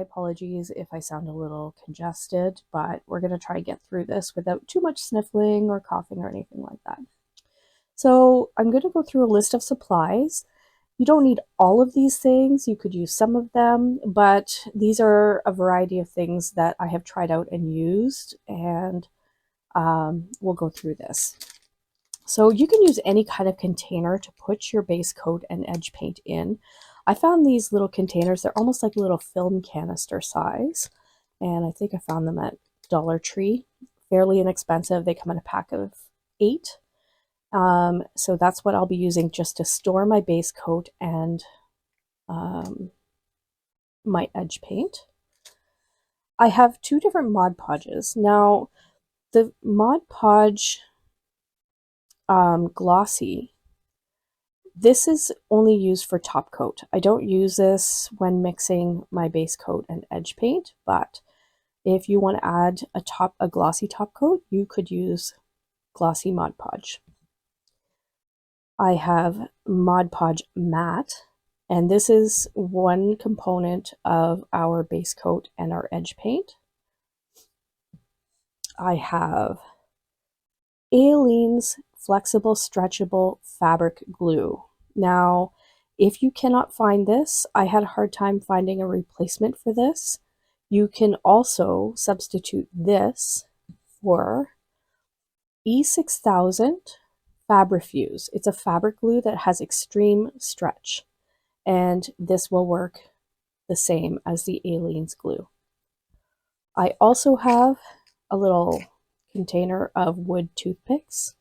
apologies if I sound a little congested, but we're going to try to get through this without too much sniffling or coughing or anything like that. So I'm going to go through a list of supplies. You don't need all of these things. You could use some of them, but these are a variety of things that I have tried out and used, and we'll go through this. So you can use any kind of container to put your base coat and edge paint in. I found these little containers, they're almost like little film canister size, and I think I found them at Dollar Tree. Fairly inexpensive. They come in a pack of 8. So that's what I'll be using just to store my base coat and my edge paint. I have 2 different Mod Podges. Now, the Mod Podge Glossy, this is only used for top coat. I don't use this when mixing my base coat and edge paint, but if you want to add a glossy top coat, you could use Glossy Mod Podge. I have Mod Podge Matte, and this is one component of our base coat and our edge paint. I have Aleene's Flexible Stretchable Fabric Glue. Now, if you cannot find this, I had a hard time finding a replacement for this. You can also substitute this for E6000 Fabrifuse. It's a fabric glue that has extreme stretch, and this will work the same as the Aleene's glue. I also have a little container of wood toothpicks.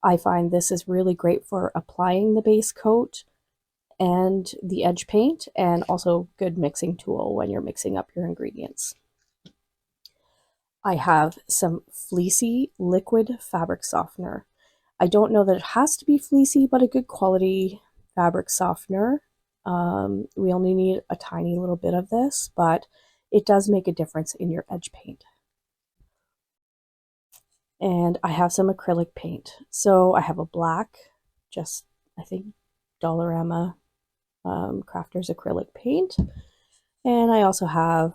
I find this is really great for applying the base coat and the edge paint, and also good mixing tool when you're mixing up your ingredients. I have some fleecy liquid fabric softener. I don't know that it has to be fleecy, but a good quality fabric softener. We only need a tiny little bit of this, but it does make a difference in your edge paint. And I have some acrylic paint. So I have a black, just I think Dollarama Crafters acrylic paint. And I also have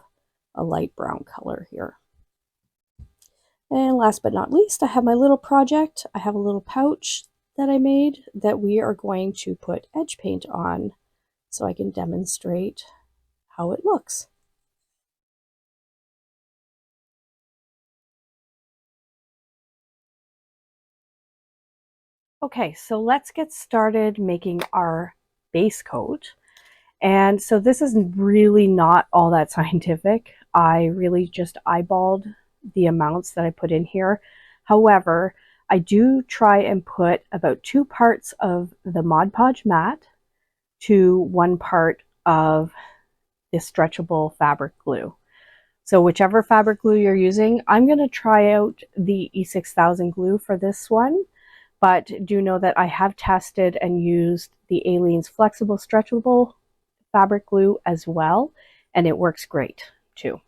a light brown color here. And last but not least, I have my little project. I have a little pouch that I made that we are going to put edge paint on so I can demonstrate how it looks. Okay, so let's get started making our base coat. And so this is really not all that scientific. I really just eyeballed the amounts that I put in here. However, I do try and put about 2 parts of the Mod Podge matte to 1 part of this stretchable fabric glue. So whichever fabric glue you're using, I'm going to try out the E6000 glue for this one, but do know that I have tested and used the Aleene's Flexible Stretchable Fabric Glue as well, and it works great too.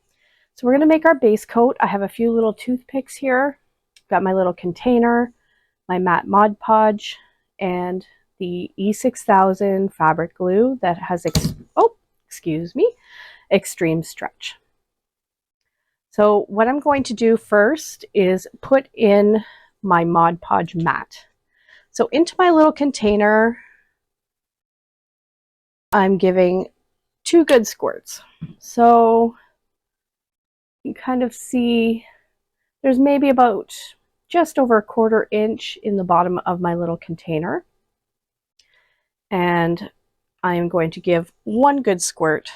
So we're going to make our base coat. I have a few little toothpicks here. Got my little container, my matte Mod Podge, and the E6000 fabric glue that has extreme stretch. So what I'm going to do first is put in my Mod Podge matte. So into my little container, I'm giving 2 good squirts. So you can kind of see there's maybe about just over 1/4 inch in the bottom of my little container. And I'm going to give 1 good squirt.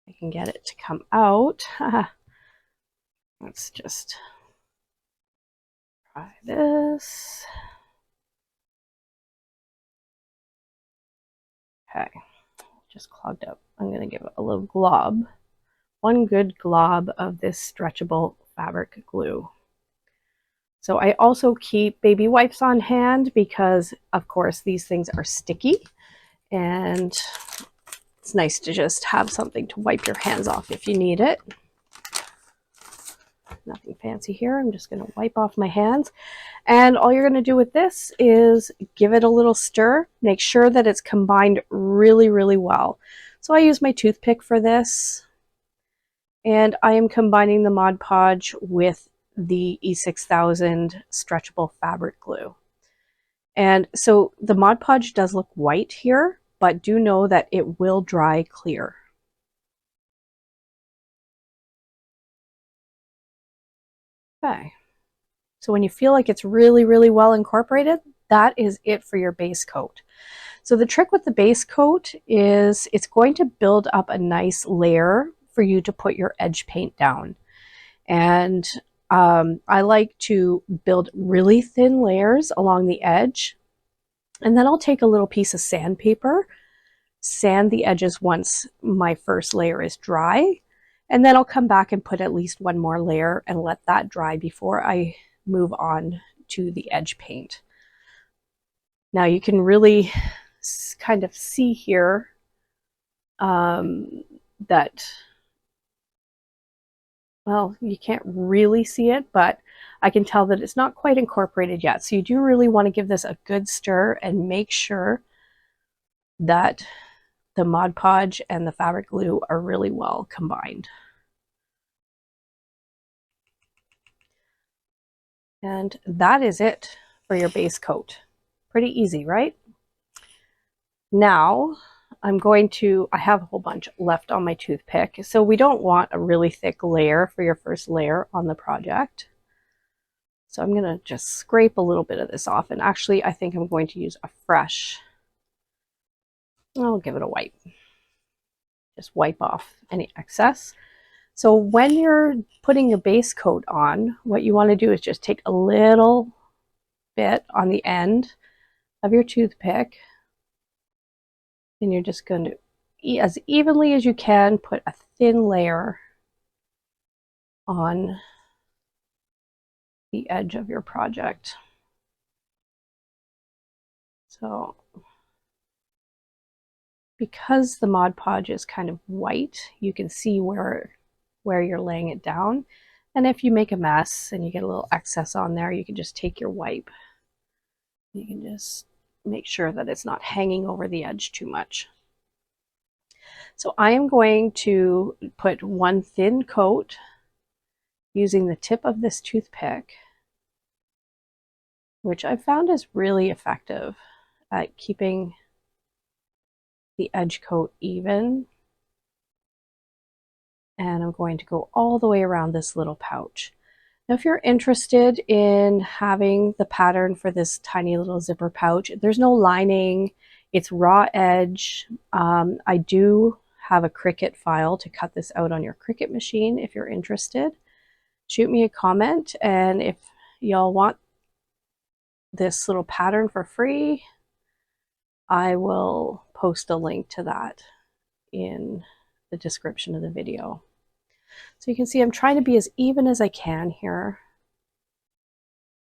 I can get it to come out. Let's just try this. Okay, just clogged up. I'm going to give it a little glob. 1 good glob of this stretchable fabric glue. So I also keep baby wipes on hand because, of course, these things are sticky, and it's nice to just have something to wipe your hands off if you need it. Nothing fancy here. I'm just going to wipe off my hands. And all you're going to do with this is give it a little stir. Make sure that it's combined really, really well. So I use my toothpick for this, and I am combining the Mod Podge with the E6000 stretchable fabric glue. And so the Mod Podge does look white here, but do know that it will dry clear. Okay. So when you feel like it's really, really well incorporated, that is it for your base coat. So the trick with the base coat is it's going to build up a nice layer for you to put your edge paint down. And I like to build really thin layers along the edge. And then I'll take a little piece of sandpaper, sand the edges once my first layer is dry. And then I'll come back and put at least one more layer and let that dry before I move on to the edge paint. Now you can really kind of see here that, well, you can't really see it, but I can tell that it's not quite incorporated yet. So you do really want to give this a good stir and make sure that the Mod Podge and the fabric glue are really well combined. And that is it for your base coat. Pretty easy, right? Now I'm going to, I have a whole bunch left on my toothpick. So we don't want a really thick layer for your first layer on the project. So I'm going to just scrape a little bit of this off. And actually, I think I'm going to use a fresh, I'll give it a wipe. Just wipe off any excess. So when you're putting your base coat on, what you want to do is just take a little bit on the end of your toothpick, and you're just going to, as evenly as you can, put a thin layer on the edge of your project. So because the Mod Podge is kind of white, you can see where you're laying it down. And if you make a mess and you get a little excess on there, you can just take your wipe. You can just make sure that it's not hanging over the edge too much. So I am going to put one thin coat using the tip of this toothpick, which I've found is really effective at keeping the edge coat even. And I'm going to go all the way around this little pouch. Now, if you're interested in having the pattern for this tiny little zipper pouch, there's no lining, it's raw edge. I do have a Cricut file to cut this out on your Cricut machine if you're interested. Shoot me a comment, and if y'all want this little pattern for free, I will post a link to that in the description of the video. So you can see I'm trying to be as even as I can here.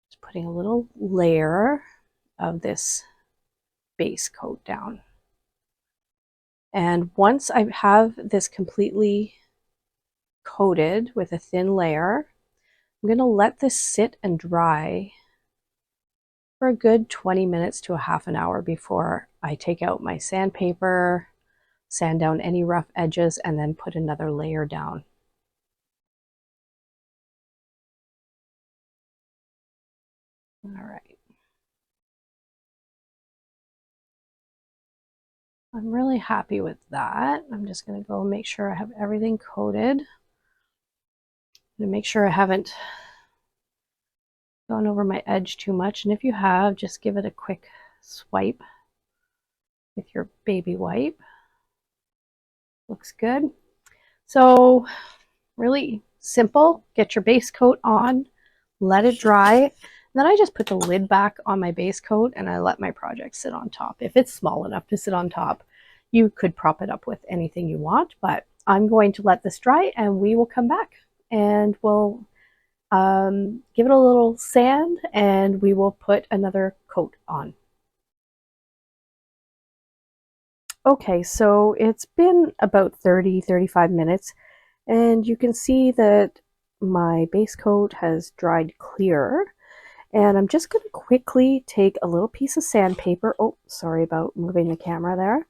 Just putting a little layer of this base coat down. And once I have this completely coated with a thin layer, I'm going to let this sit and dry for a good 20 minutes to a half an hour before I take out my sandpaper, sand down any rough edges, and then put another layer down. All right. I'm really happy with that. I'm just going to go make sure I have everything coated. To make sure I haven't gone over my edge too much. And if you have, just give it a quick swipe with your baby wipe. Looks good. So really simple. Get your base coat on, let it dry. Then I just put the lid back on my base coat and I let my project sit on top. If it's small enough to sit on top, you could prop it up with anything you want, but I'm going to let this dry and we will come back and we'll give it a little sand and we will put another coat on. Okay, so it's been about 30-35 minutes and you can see that my base coat has dried clear. And I'm just going to quickly take a little piece of sandpaper. Oh, sorry about moving the camera there.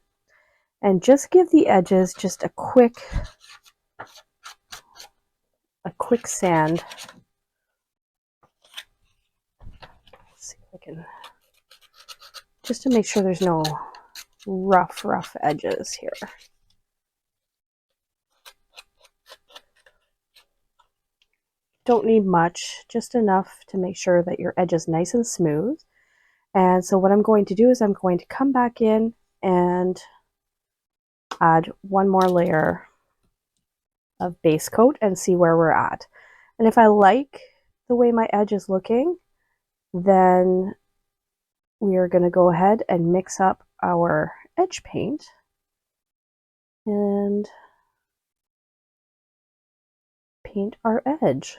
and just give the edges just a quick sand. Let's see if I can, just to make sure there's no rough edges here. Don't need much, just enough to make sure that your edge is nice and smooth. And so what I'm going to do is I'm going to come back in and add one more layer of base coat and see where we're at. And if I like the way my edge is looking, then we are going to go ahead and mix up our edge paint and paint our edge.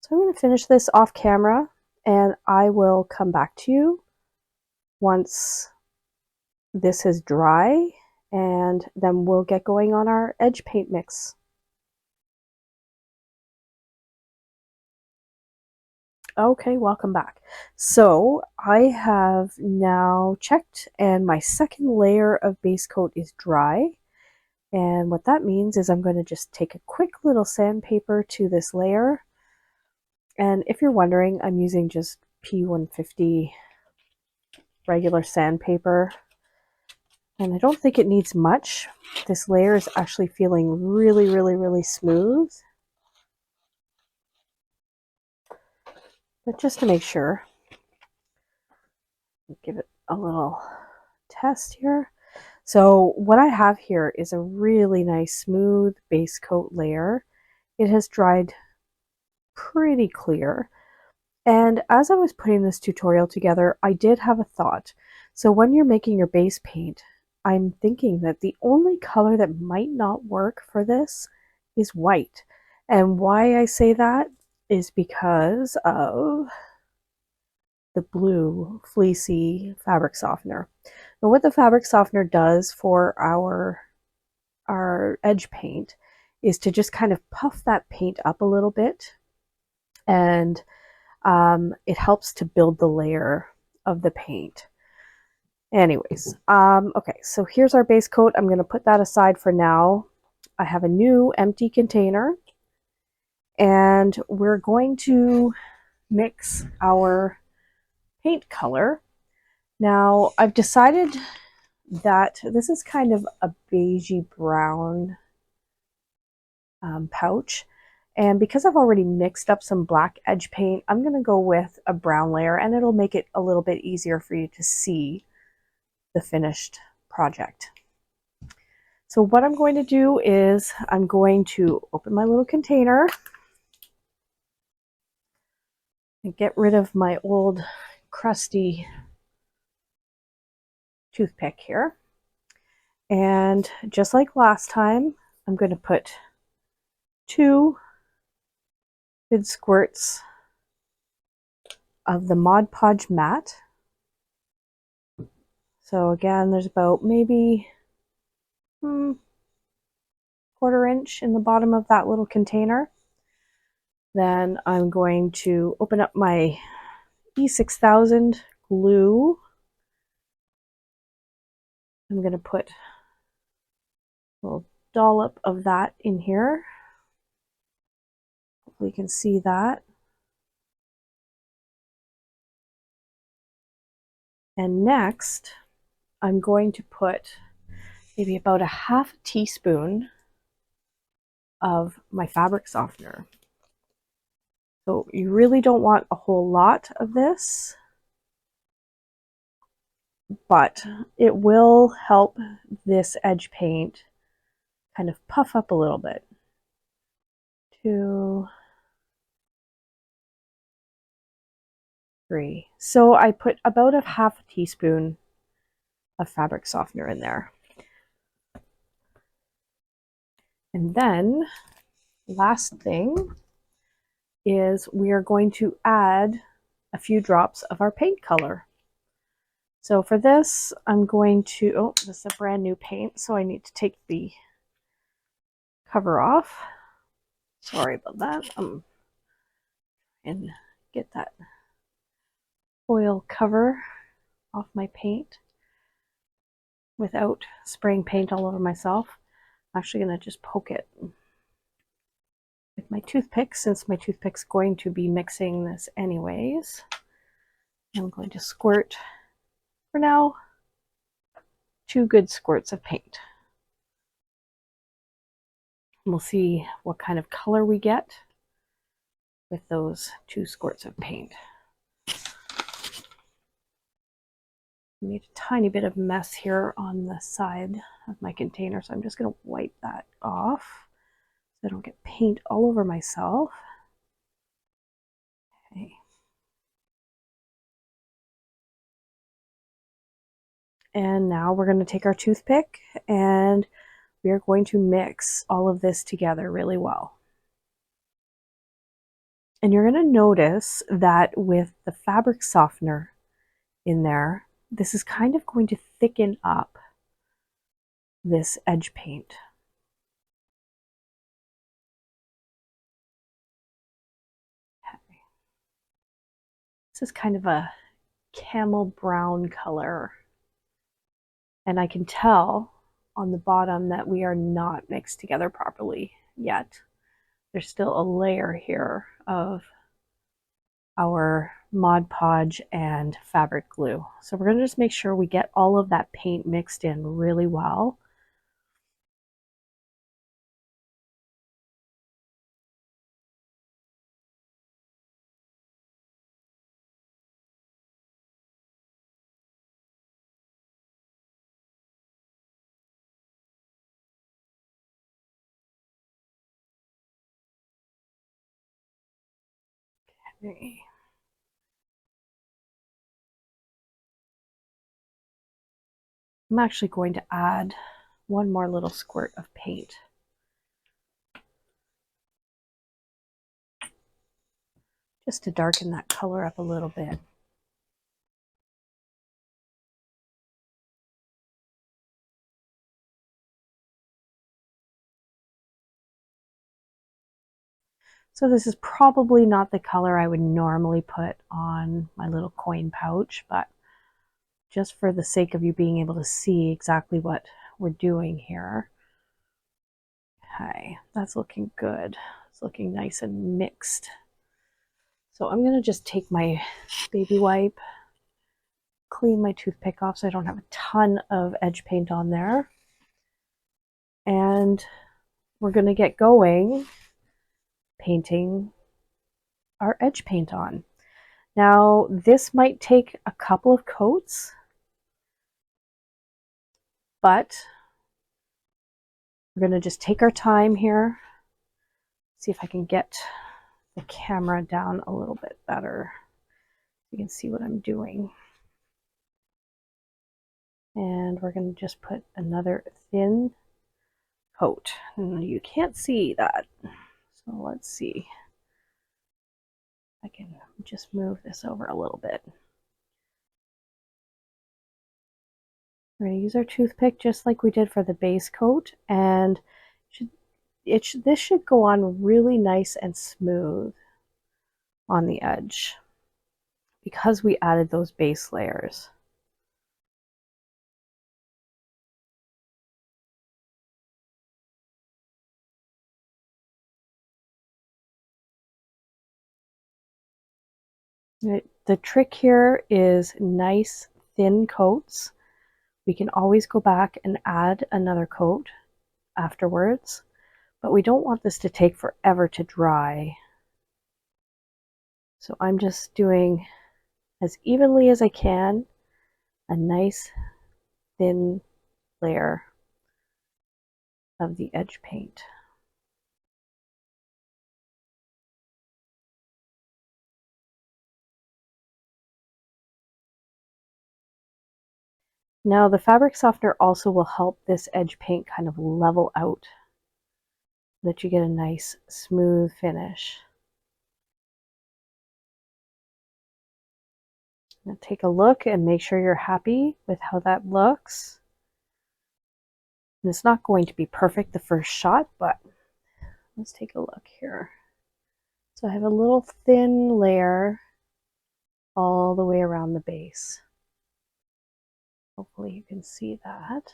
So I'm going to finish this off camera and I will come back to you once this is dry, and then we'll get going on our edge paint mix. Okay, welcome back. So I have now checked and my second layer of base coat is dry. And what that means is I'm going to just take a quick little sandpaper to this layer. And if you're wondering, I'm using just P150 regular sandpaper. And I don't think it needs much. This layer is actually feeling really smooth. But just to make sure, give it a little test here. So what I have here is a really nice smooth base coat layer. It has dried pretty clear. And as I was putting this tutorial together, I did have a thought. So when you're making your base paint, I'm thinking that the only color that might not work for this is white. And why I say that is because of the blue fleecy fabric softener. Now what the fabric softener does for our edge paint is to just kind of puff that paint up a little bit, and it helps to build the layer of the paint. Anyways, okay, so here's our base coat. I'm going to put that aside for now. I have a new empty container, and we're going to mix our paint color. Now, I've decided that this is kind of a beigey brown pouch. And because I've already mixed up some black edge paint, I'm going to go with a brown layer, and it'll make it a little bit easier for you to see the finished project. So what I'm going to do is I'm going to open my little container and get rid of my old crusty toothpick here. And just like last time, I'm going to put 2 good squirts of the Mod Podge matte. So again, there's about maybe 1/4 inch in the bottom of that little container. Then I'm going to open up my E6000 glue. I'm going to put a little dollop of that in here. Hopefully you can see that. And next, I'm going to put maybe about a 1/2 teaspoon of my fabric softener. So you really don't want a whole lot of this, but it will help this edge paint kind of puff up a little bit. 2, 3. So I put about a 1/2 teaspoon of fabric softener in there. And then last thing is we are going to add a few drops of our paint color. So for this, I'm going to, oh, this is a brand new paint, so I need to take the cover off. Sorry about that. And get that foil cover off my paint. without spraying paint all over myself. I'm actually going to just poke it with my toothpick, since my toothpick's going to be mixing this anyways. I'm going to squirt, for now, 2 good squirts of paint. And we'll see what kind of color we get with those 2 squirts of paint. I made a tiny bit of mess here on the side of my container, so I'm just going to wipe that off so I don't get paint all over myself. Okay. And now we're going to take our toothpick and we are going to mix all of this together really well. And you're going to notice that with the fabric softener in there, this is kind of going to thicken up this edge paint. Okay. This is kind of a camel brown color. And I can tell on the bottom that we are not mixed together properly yet. There's still a layer here of our Mod Podge and fabric glue. So we're going to just make sure we get all of that paint mixed in really well. Okay. I'm actually going to add one more little squirt of paint. Just to darken that color up a little bit. So this is probably not the color I would normally put on my little coin pouch, but just for the sake of you being able to see exactly what we're doing here. Okay, that's looking good. It's looking nice and mixed. So I'm going to just take my baby wipe, clean my toothpick off so I don't have a ton of edge paint on there. And we're going to get going painting our edge paint on. Now, this might take a couple of coats, but we're going to just take our time here. See if I can get the camera down a little bit better. You can see what I'm doing. And we're going to just put another thin coat. And you can't see that. So let's see. I can just move this over a little bit. We're going to use our toothpick just like we did for the base coat, and this should go on really nice and smooth on the edge because we added those base layers. The trick here is nice thin coats. We can always go back and add another coat afterwards, but we don't want this to take forever to dry. So I'm just doing as evenly as I can a nice thin layer of the edge paint. Now the fabric softener also will help this edge paint kind of level out so that you get a nice smooth finish. Now take a look and make sure you're happy with how that looks. And it's not going to be perfect the first shot, but let's take a look here. So I have a little thin layer all the way around the base. Hopefully you can see that.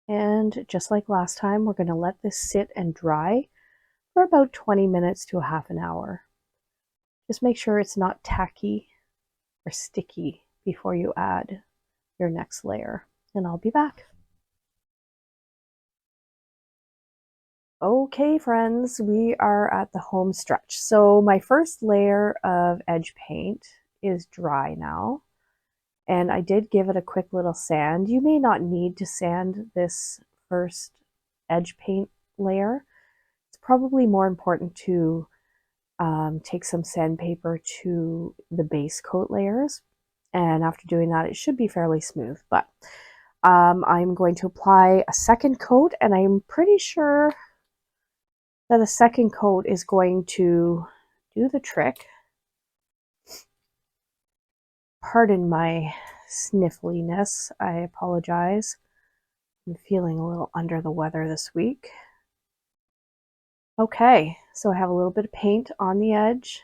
And just like last time, we're going to let this sit and dry for about 20 minutes to a half an hour. Just make sure it's not tacky or sticky before you add your next layer. And I'll be back. Okay, friends, we are at the home stretch. So my first layer of edge paint is dry now. And I did give it a quick little sand. You may not need to sand this first edge paint layer. It's probably more important to take some sandpaper to the base coat layers. And after doing that, it should be fairly smooth. But I'm going to apply a second coat, and I'm pretty sure that a second coat is going to do the trick. Pardon my sniffliness. I apologize. I'm feeling a little under the weather this week. Okay, so I have a little bit of paint on the edge.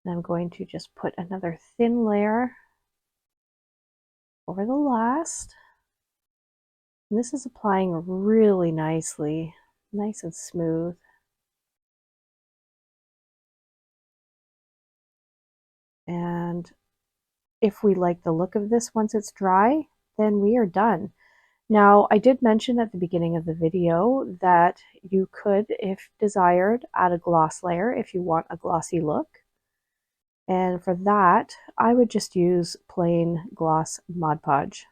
And I'm going to just put another thin layer over the last. And this is applying really nicely, nice and smooth. And if we like the look of this once it's dry, then we are done. Now, I did mention at the beginning of the video that you could, if desired, add a gloss layer if you want a glossy look. And for that, I would just use plain gloss Mod Podge.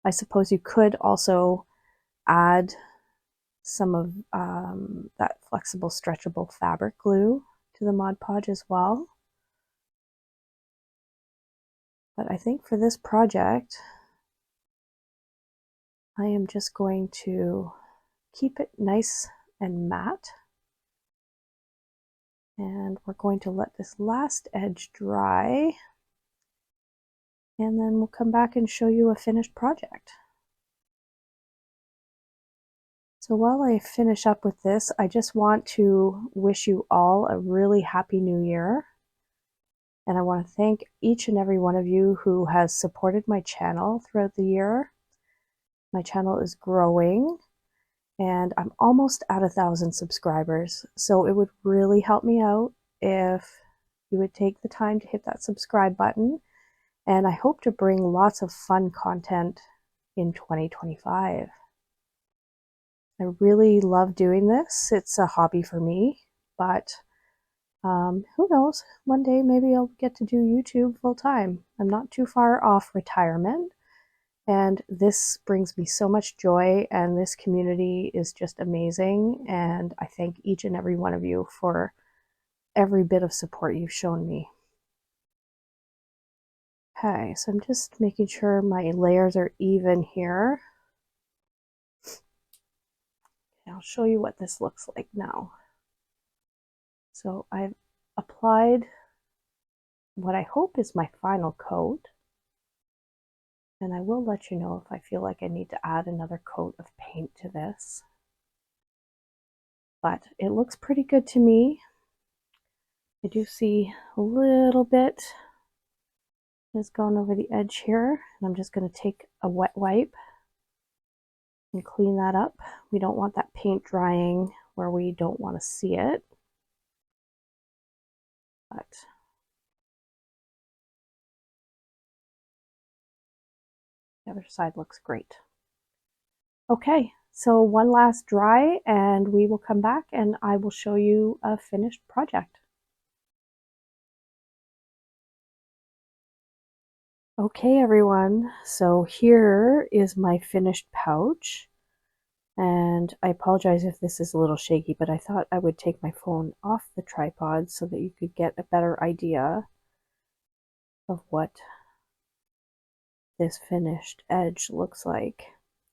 I suppose you could also add some of that flexible, stretchable fabric glue to the Mod Podge as well. But I think for this project, I am just going to keep it nice and matte. And we're going to let this last edge dry. And then we'll come back and show you a finished project. So while I finish up with this, I just want to wish you all a really happy new year. And I want to thank each and every one of you who has supported my channel throughout the year. My channel is growing and I'm almost at 1,000 subscribers. So it would really help me out if you would take the time to hit that subscribe button. And I hope to bring lots of fun content in 2025. I really love doing this. It's a hobby for me, but who knows? One day maybe I'll get to do YouTube full time. I'm not too far off retirement, and this brings me so much joy, and this community is just amazing, and I thank each and every one of you for every bit of support you've shown me. Okay, so I'm just making sure my layers are even here. I'll show you what this looks like now. So I've applied what I hope is my final coat, and I will let you know if I feel like I need to add another coat of paint to this. But it looks pretty good to me. I do see a little bit has gone over the edge here, and I'm just going to take a wet wipe and clean that up. We don't want that paint drying where we don't want to see it. But the other side looks great. Okay, so one last dry and we will come back and I will show you a finished project. Okay, everyone, so here is my finished pouch. And I apologize if this is a little shaky, but I thought I would take my phone off the tripod so that you could get a better idea of what this finished edge looks like.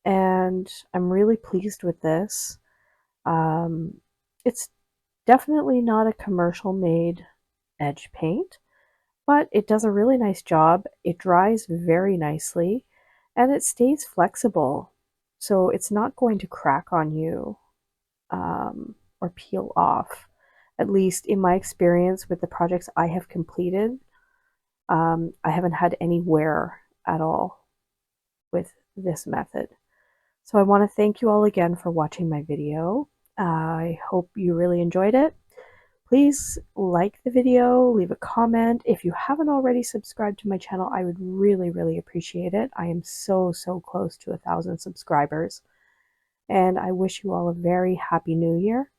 And I'm really pleased with this. It's definitely not a commercial made edge paint, but it does a really nice job. It dries very nicely and it stays flexible. So it's not going to crack on you or peel off. At least in my experience with the projects I have completed, I haven't had any wear at all with this method. So I want to thank you all again for watching my video. I hope you really enjoyed it. Please like the video, leave a comment. If you haven't already subscribed to my channel, I would really appreciate it. I am so close to 1,000 subscribers. And I wish you all a very happy new year.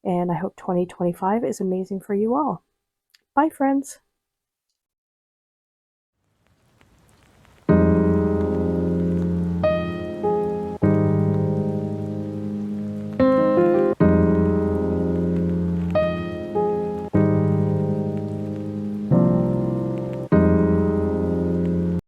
And I hope 2025 is amazing for you all. Bye, friends.